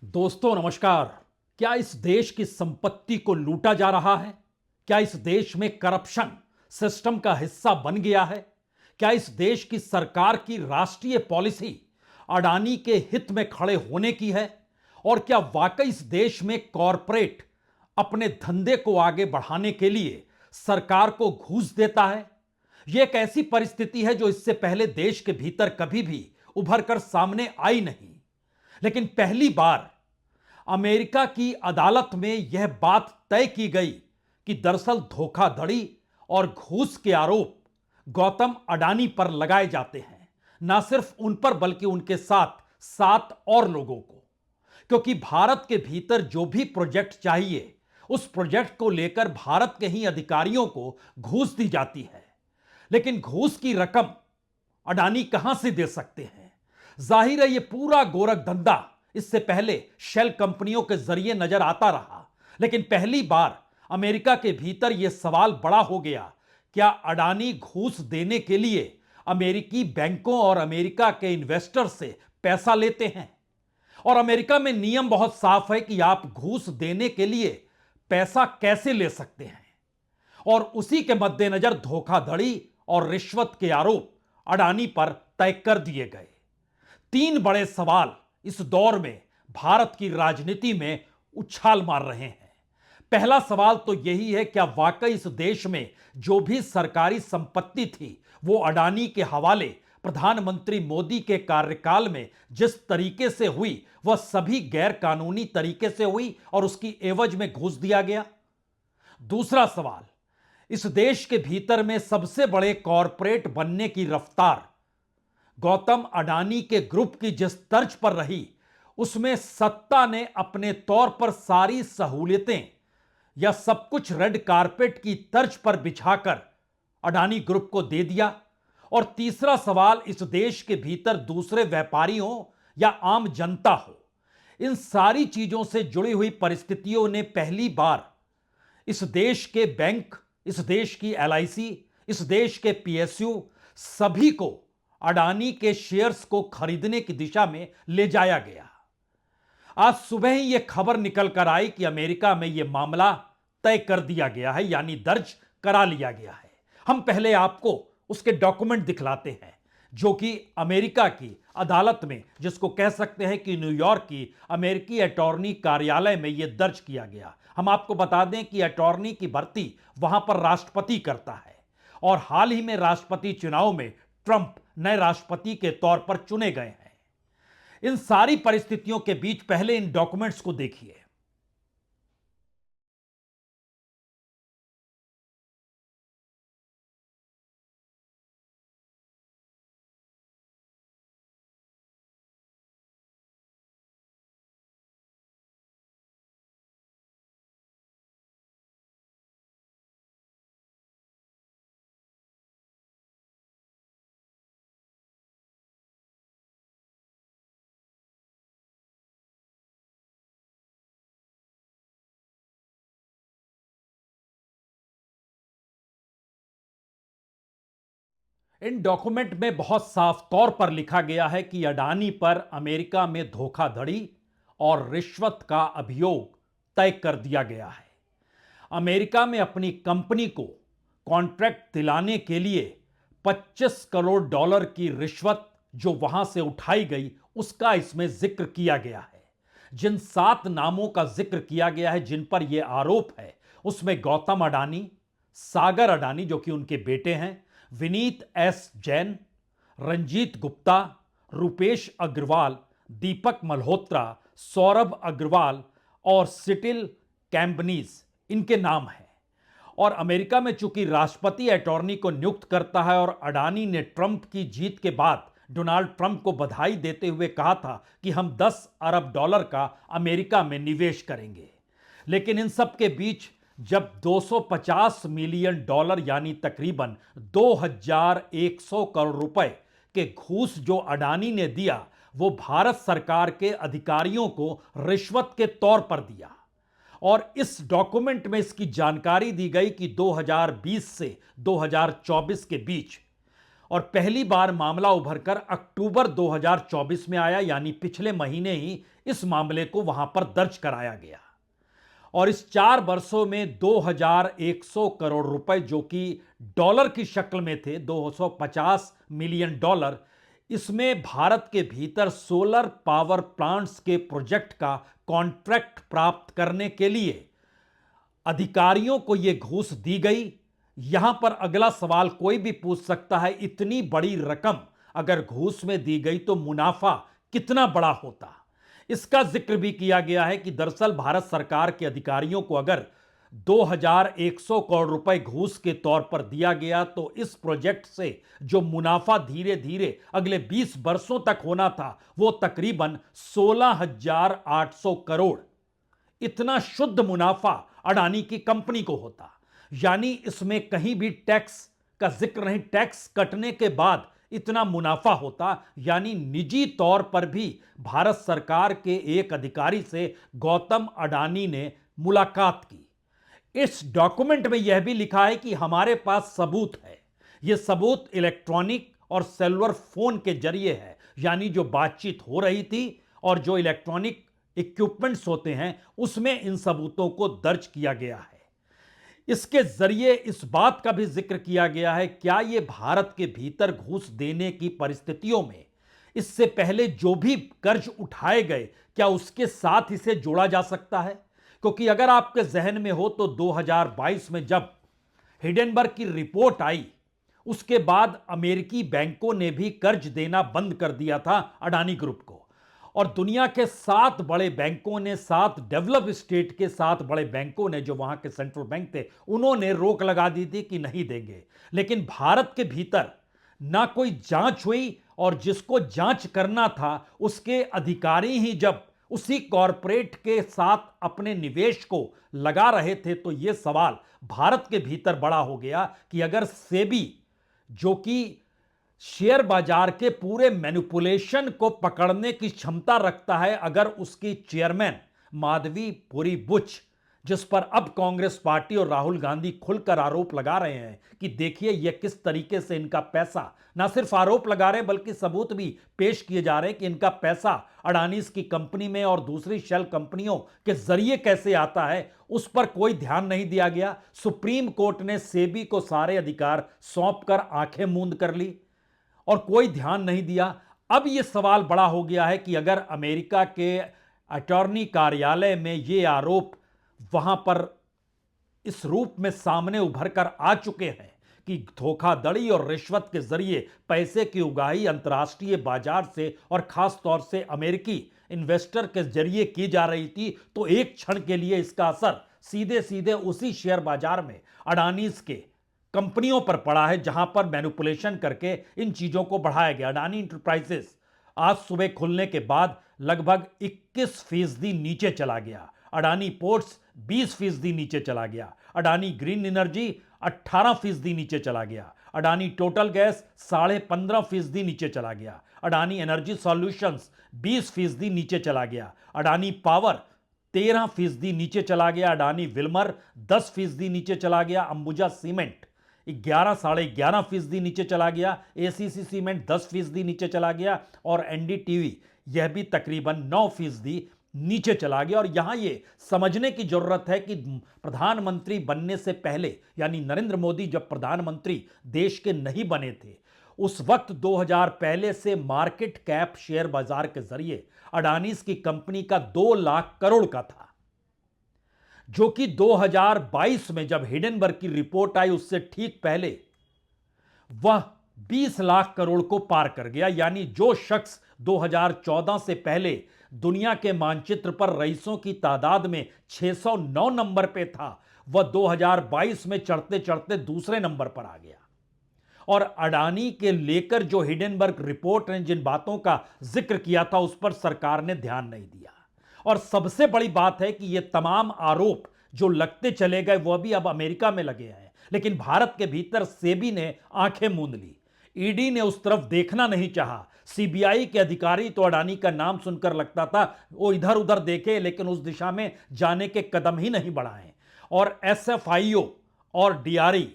दोस्तों नमस्कार। क्या इस देश की संपत्ति को लूटा जा रहा है? क्या इस देश में करप्शन सिस्टम का हिस्सा बन गया है? क्या इस देश की सरकार की राष्ट्रीय पॉलिसी अडानी के हित में खड़े होने की है? और क्या वाकई इस देश में कॉरपोरेट अपने धंधे को आगे बढ़ाने के लिए सरकार को घूस देता है? यह एक ऐसी परिस्थिति है जो इससे पहले देश के भीतर कभी भी उभर कर सामने आई नहीं। लेकिन पहली बार अमेरिका की अदालत में यह बात तय की गई कि दरअसल धोखाधड़ी और घूस के आरोप गौतम अडानी पर लगाए जाते हैं। ना सिर्फ उन पर बल्कि उनके साथ 7 और लोगों को। क्योंकि भारत के भीतर जो भी प्रोजेक्ट चाहिए उस प्रोजेक्ट को लेकर भारत के ही अधिकारियों को घूस दी जाती है। लेकिन घूस की रकम अडानी कहां से दे सकते हैं? जाहिर है यह पूरा गोरख धंधा इससे पहले शेल कंपनियों के जरिए नजर आता रहा। लेकिन पहली बार अमेरिका के भीतर यह सवाल बड़ा हो गया, क्या अडानी घूस देने के लिए अमेरिकी बैंकों और अमेरिका के इन्वेस्टर से पैसा लेते हैं? और अमेरिका में नियम बहुत साफ है कि आप घूस देने के लिए पैसा कैसे ले सकते हैं। और उसी के मद्देनजर धोखाधड़ी और रिश्वत के आरोप अडानी पर तय कर दिए गए। 3 बड़े सवाल इस दौर में भारत की राजनीति में उछाल मार रहे हैं। पहला सवाल तो यही है, क्या वाकई इस देश में जो भी सरकारी संपत्ति थी वो अडानी के हवाले प्रधानमंत्री मोदी के कार्यकाल में जिस तरीके से हुई वह सभी गैर कानूनी तरीके से हुई और उसकी एवज में घूस दिया गया? दूसरा सवाल, इस देश के भीतर में सबसे बड़े कॉरपोरेट बनने की रफ्तार गौतम अडानी के ग्रुप की जिस तर्ज पर रही उसमें सत्ता ने अपने तौर पर सारी सहूलियतें या सब कुछ रेड कारपेट की तर्ज पर बिछाकर अडानी ग्रुप को दे दिया। और तीसरा सवाल, इस देश के भीतर दूसरे व्यापारी हो या आम जनता हो, इन सारी चीजों से जुड़ी हुई परिस्थितियों ने पहली बार इस देश के बैंक, इस देश की एलआईसी, इस देश के पीएसयू सभी को अडानी के शेयर्स को खरीदने की दिशा में ले जाया गया। आज सुबह ही यह खबर निकल कर आई कि अमेरिका में यह मामला तय कर दिया गया है, यानी दर्ज करा लिया गया है। हम पहले आपको उसके डॉक्यूमेंट दिखलाते हैं जो कि अमेरिका की अदालत में, जिसको कह सकते हैं कि न्यूयॉर्क की अमेरिकी अटॉर्नी कार्यालय में यह दर्ज किया गया। हम आपको बता दें कि अटॉर्नी की भर्ती वहां पर राष्ट्रपति करता है और हाल ही में राष्ट्रपति चुनाव में ट्रंप नए राष्ट्रपति के तौर पर चुने गए हैं। इन सारी परिस्थितियों के बीच पहले इन डॉक्यूमेंट्स को देखिए। इन डॉक्यूमेंट में बहुत साफ तौर पर लिखा गया है कि अडानी पर अमेरिका में धोखाधड़ी और रिश्वत का अभियोग तय कर दिया गया है। अमेरिका में अपनी कंपनी को कॉन्ट्रैक्ट दिलाने के लिए 25 करोड़ डॉलर की रिश्वत जो वहां से उठाई गई उसका इसमें जिक्र किया गया है। जिन 7 नामों का जिक्र किया गया है, जिन पर यह आरोप है, उसमें गौतम अडानी, सागर अडानी जो कि उनके बेटे हैं, विनीत एस जैन, रंजीत गुप्ता, रुपेश अग्रवाल, दीपक मल्होत्रा, सौरभ अग्रवाल और सिटिल कैम्बनीज इनके नाम हैं। और अमेरिका में चूंकि राष्ट्रपति अटॉर्नी को नियुक्त करता है और अडानी ने ट्रंप की जीत के बाद डोनाल्ड ट्रंप को बधाई देते हुए कहा था कि हम 10 अरब डॉलर का अमेरिका में निवेश करेंगे। लेकिन इन सब के बीच जब 250 मिलियन डॉलर यानी तकरीबन 2100 करोड़ रुपए के घूस जो अडानी ने दिया वो भारत सरकार के अधिकारियों को रिश्वत के तौर पर दिया। और इस डॉक्यूमेंट में इसकी जानकारी दी गई कि 2020 से 2024 के बीच और पहली बार मामला उभरकर अक्टूबर 2024 में आया, यानी पिछले महीने ही इस मामले को वहां पर दर्ज कराया गया। और इस 4 वर्षों में 2100 करोड़ रुपए, जो कि डॉलर की शक्ल में थे, 250 मिलियन डॉलर, इसमें भारत के भीतर सोलर पावर प्लांट्स के प्रोजेक्ट का कॉन्ट्रैक्ट प्राप्त करने के लिए अधिकारियों को यह घूस दी गई। यहां पर अगला सवाल कोई भी पूछ सकता है, इतनी बड़ी रकम अगर घूस में दी गई तो मुनाफा कितना बड़ा होता। इसका जिक्र भी किया गया है कि दरअसल भारत सरकार के अधिकारियों को अगर 2100 करोड़ रुपए घूस के तौर पर दिया गया तो इस प्रोजेक्ट से जो मुनाफा धीरे धीरे अगले 20 वर्षों तक होना था वो तकरीबन 16,800 करोड़, इतना शुद्ध मुनाफा अडानी की कंपनी को होता। यानी इसमें कहीं भी टैक्स का जिक्र नहीं, टैक्स कटने के बाद इतना मुनाफा होता। यानी निजी तौर पर भी भारत सरकार के एक अधिकारी से गौतम अडानी ने मुलाकात की। इस डॉक्यूमेंट में यह भी लिखा है कि हमारे पास सबूत है। यह सबूत इलेक्ट्रॉनिक और सेलुलर फोन के जरिए है, यानी जो बातचीत हो रही थी और जो इलेक्ट्रॉनिक इक्विपमेंट्स होते हैं उसमें इन सबूतों को दर्ज किया गया है। इसके जरिए इस बात का भी जिक्र किया गया है, क्या यह भारत के भीतर घूस देने की परिस्थितियों में इससे पहले जो भी कर्ज उठाए गए, क्या उसके साथ इसे जोड़ा जा सकता है? क्योंकि अगर आपके जहन में हो तो 2022 में जब हिडेनबर्ग की रिपोर्ट आई, उसके बाद अमेरिकी बैंकों ने भी कर्ज देना बंद कर दिया था अडानी ग्रुप को। और दुनिया के 7 बड़े बैंकों ने, 7 डेवलप स्टेट के 7 बड़े बैंकों ने, जो वहां के सेंट्रल बैंक थे, उन्होंने रोक लगा दी थी कि नहीं देंगे। लेकिन भारत के भीतर ना कोई जांच हुई और जिसको जांच करना था उसके अधिकारी ही जब उसी कॉरपोरेट के साथ अपने निवेश को लगा रहे थे तो यह सवाल भारत के भीतर बड़ा हो गया कि अगर सेबी, जो कि शेयर बाजार के पूरे मैनिपुलेशन को पकड़ने की क्षमता रखता है, अगर उसकी चेयरमैन माधवीपुरी बुच, जिस पर अब कांग्रेस पार्टी और राहुल गांधी खुलकर आरोप लगा रहे हैं कि देखिए यह किस तरीके से इनका पैसा, ना सिर्फ आरोप लगा रहे बल्कि सबूत भी पेश किए जा रहे हैं कि इनका पैसा अडानीज की कंपनी में और दूसरी शेल कंपनियों के जरिए कैसे आता है, उस पर कोई ध्यान नहीं दिया गया। सुप्रीम कोर्ट ने सेबी को सारे अधिकार सौंपकर आंखें मूंद कर ली और कोई ध्यान नहीं दिया। अब यह सवाल बड़ा हो गया है कि अगर अमेरिका के अटॉर्नी कार्यालय में यह आरोप वहां पर इस रूप में सामने उभर कर आ चुके हैं कि धोखाधड़ी और रिश्वत के जरिए पैसे की उगाही अंतर्राष्ट्रीय बाजार से और खास तौर से अमेरिकी इन्वेस्टर के जरिए की जा रही थी, तो एक क्षण के लिए इसका असर सीधे सीधे उसी शेयर बाजार में अडानीज के कंपनियों पर पड़ा है जहां पर मैनिपुलेशन करके इन चीजों को बढ़ाया गया। अडानी इंटरप्राइजेस आज सुबह खुलने के बाद लगभग 21% नीचे चला गया। अडानी पोर्ट्स 20% नीचे चला गया। अडानी ग्रीन एनर्जी 18% नीचे चला गया। अडानी टोटल गैस 15.5% नीचे चला गया। अडानी एनर्जी सॉल्यूशंस 20% नीचे चला गया। अडानी पावर 13% नीचे चला गया। अडानी विल्मर 10% नीचे चला गया। अंबुजा सीमेंट 11-11.5% नीचे चला गया। एसीसी सीमेंट 10% नीचे चला गया और एनडीटीवी यह भी तकरीबन 9% नीचे चला गया। और यहां यह समझने की जरूरत है कि प्रधानमंत्री बनने से पहले, यानी नरेंद्र मोदी जब प्रधानमंत्री देश के नहीं बने थे, उस वक्त 2000 पहले से मार्केट कैप शेयर बाजार के जरिए अडानीज की कंपनी का 2 लाख करोड़ का था, जो कि 2022 में जब हिडेनबर्ग की रिपोर्ट आई उससे ठीक पहले वह 20 लाख करोड़ को पार कर गया। यानी जो शख्स 2014 से पहले दुनिया के मानचित्र पर रईसों की तादाद में 609 नंबर पे था, वह 2022 में चढ़ते चढ़ते दूसरे नंबर पर आ गया। और अडानी के लेकर जो हिडेनबर्ग रिपोर्ट ने जिन बातों का जिक्र किया था उस पर सरकार ने ध्यान नहीं दिया। और सबसे बड़ी बात है कि ये तमाम आरोप जो लगते चले गए वो भी अब अमेरिका में लगे हैं, लेकिन भारत के भीतर सेबी ने आंखें मूंद ली। ईडी ने उस तरफ देखना नहीं चाहा। सीबीआई के अधिकारी तो अडानी का नाम सुनकर लगता था वो इधर उधर देखे, लेकिन उस दिशा में जाने के कदम ही नहीं बढ़ाए। और एसएफआईओ और डीआरई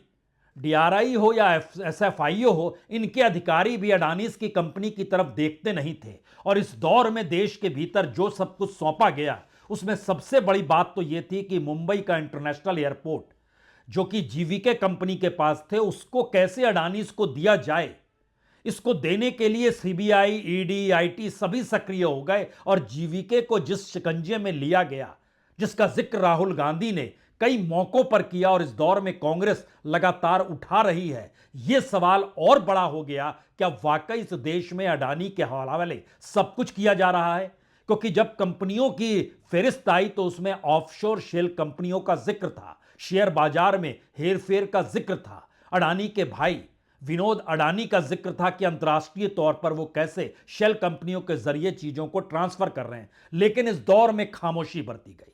डीआरआई हो या एसएफआईओ हो, इनके अधिकारी भी अडानीज की कंपनी की तरफ देखते नहीं थे। और इस दौर में देश के भीतर जो सब कुछ सौंपा गया, उसमें सबसे बड़ी बात तो यह थी कि मुंबई का इंटरनेशनल एयरपोर्ट, जो कि जीवीके कंपनी के पास थे, उसको कैसे अडानीज को दिया जाए। इसको देने के लिए सीबीआई, ईडी, आईटी सभी सक्रिय हो गए और जीवीके को जिस शिकंजे में लिया गया, जिसका जिक्र राहुल गांधी ने कई मौकों पर किया और इस दौर में कांग्रेस लगातार उठा रही है, यह सवाल और बड़ा हो गया, क्या वाकई इस देश में अडानी के हवाले सब कुछ किया जा रहा है। क्योंकि जब कंपनियों की फेरिस्त आई तो उसमें ऑफशोर शेल कंपनियों का जिक्र था, शेयर बाजार में हेरफेर का जिक्र था, अडानी के भाई विनोद अडानी का जिक्र था कि अंतर्राष्ट्रीय तौर पर वो कैसे शेल कंपनियों के जरिए चीजों को ट्रांसफर कर रहे हैं। लेकिन इस दौर में खामोशी बरती गई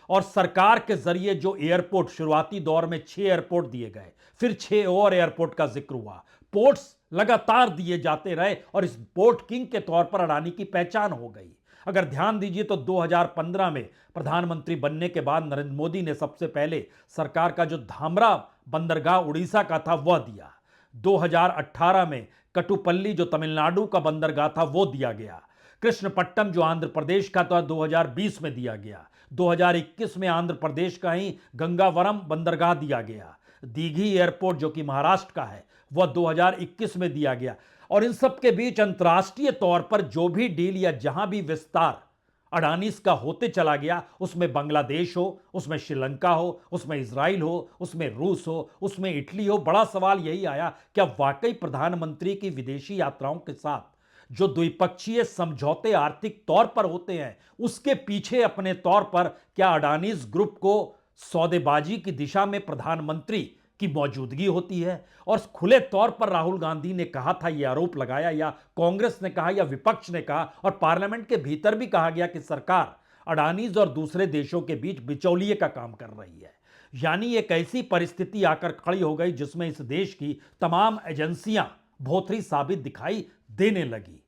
और सरकार के जरिए जो एयरपोर्ट, शुरुआती दौर में 6 एयरपोर्ट दिए गए, फिर 6 और एयरपोर्ट का जिक्र हुआ, पोर्ट्स लगातार दिए जाते रहे और इस पोर्ट किंग के तौर पर अडानी की पहचान हो गई। अगर ध्यान दीजिए तो 2015 में प्रधानमंत्री बनने के बाद नरेंद्र मोदी ने सबसे पहले सरकार का जो धामरा बंदरगाह उड़ीसा का था वह दिया। 2018 में कटुपल्ली जो तमिलनाडु का बंदरगाह था वो दिया गया। कृष्णपट्टम जो आंध्र प्रदेश का था 2020 में दिया गया। 2021 में आंध्र प्रदेश का ही गंगावरम बंदरगाह दिया गया। दीघी एयरपोर्ट जो कि महाराष्ट्र का है वह 2021 में दिया गया। और इन सब के बीच अंतर्राष्ट्रीय तौर पर जो भी डील या जहां भी विस्तार अडानीज का होते चला गया, उसमें बांग्लादेश हो, उसमें श्रीलंका हो, उसमें इजराइल हो, उसमें रूस हो, उसमें इटली हो, बड़ा सवाल यही आया, क्या वाकई प्रधानमंत्री की विदेशी यात्राओं के साथ जो द्विपक्षीय समझौते आर्थिक तौर पर होते हैं, उसके पीछे अपने तौर पर क्या अडानीज ग्रुप को सौदेबाजी की दिशा में प्रधानमंत्री की मौजूदगी होती है। और खुले तौर पर राहुल गांधी ने कहा था, यह आरोप लगाया, या कांग्रेस ने कहा, या विपक्ष ने कहा, और पार्लियामेंट के भीतर भी कहा गया कि सरकार अडानीज और दूसरे देशों के बीच बिचौलिए का काम कर रही है। यानी एक ऐसी परिस्थिति आकर खड़ी हो गई जिसमें इस देश की तमाम एजेंसियां भोथरी साबित दिखाई देने लगी।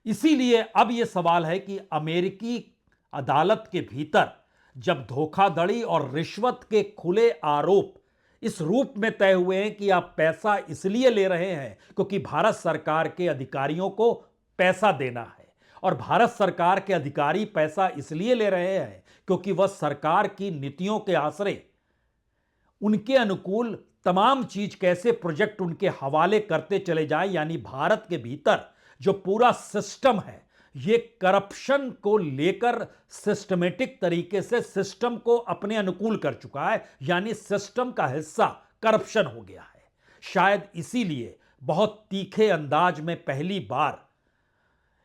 इसीलिए अब यह सवाल है कि अमेरिकी अदालत के भीतर जब धोखाधड़ी और रिश्वत के खुले आरोप इस रूप में तय हुए हैं कि आप पैसा इसलिए ले रहे हैं क्योंकि भारत सरकार के अधिकारियों को पैसा देना है, और भारत सरकार के अधिकारी पैसा इसलिए ले रहे हैं क्योंकि वह सरकार की नीतियों के आश्रय उनके अनुकूल तमाम चीज कैसे प्रोजेक्ट उनके हवाले करते चले जाएं। यानी भारत के भीतर जो पूरा सिस्टम है, ये करप्शन को लेकर सिस्टमेटिक तरीके से सिस्टम को अपने अनुकूल कर चुका है। यानी सिस्टम का हिस्सा करप्शन हो गया है। शायद इसीलिए बहुत तीखे अंदाज में पहली बार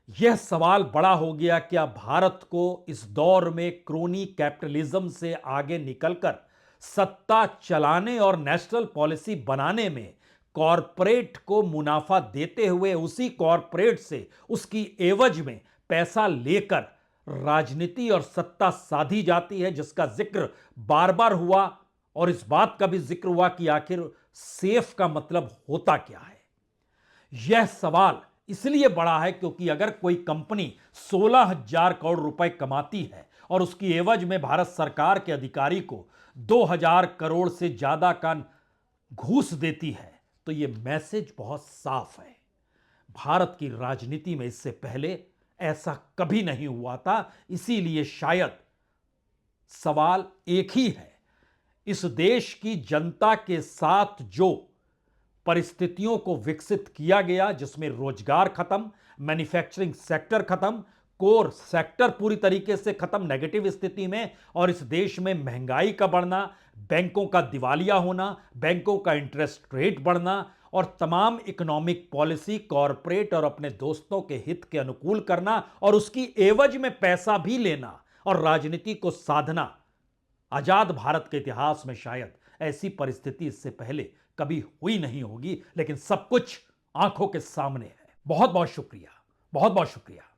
यह सवाल बड़ा हो गया, क्या भारत को इस दौर में क्रोनी कैपिटलिज्म से आगे निकलकर सत्ता चलाने और नेशनल पॉलिसी बनाने में कॉरपोरेट को मुनाफा देते हुए उसी कॉरपोरेट से उसकी एवज में पैसा लेकर राजनीति और सत्ता साधी जाती है, जिसका जिक्र बार बार हुआ। और इस बात का भी जिक्र हुआ कि आखिर सेफ का मतलब होता क्या है। यह सवाल इसलिए बड़ा है क्योंकि अगर कोई कंपनी 16,000 करोड़ रुपए कमाती है और उसकी एवज में भारत सरकार के अधिकारी को 2,000 करोड़ से ज्यादा का घूस देती है, तो यह मैसेज बहुत साफ है। भारत की राजनीति में इससे पहले ऐसा कभी नहीं हुआ था। इसीलिए शायद सवाल एक ही है, इस देश की जनता के साथ जो परिस्थितियों को विकसित किया गया, जिसमें रोजगार खत्म, मैन्युफैक्चरिंग सेक्टर खत्म, कोर सेक्टर पूरी तरीके से खत्म नेगेटिव स्थिति में, और इस देश में महंगाई का बढ़ना, बैंकों का दिवालिया होना, बैंकों का इंटरेस्ट रेट बढ़ना, और तमाम इकोनॉमिक पॉलिसी कॉरपोरेट और अपने दोस्तों के हित के अनुकूल करना, और उसकी एवज में पैसा भी लेना और राजनीति को साधना। आजाद भारत के इतिहास में शायद ऐसी परिस्थिति इससे पहले कभी हुई नहीं होगी, लेकिन सब कुछ आंखों के सामने है। बहुत बहुत शुक्रिया, बहुत बहुत शुक्रिया।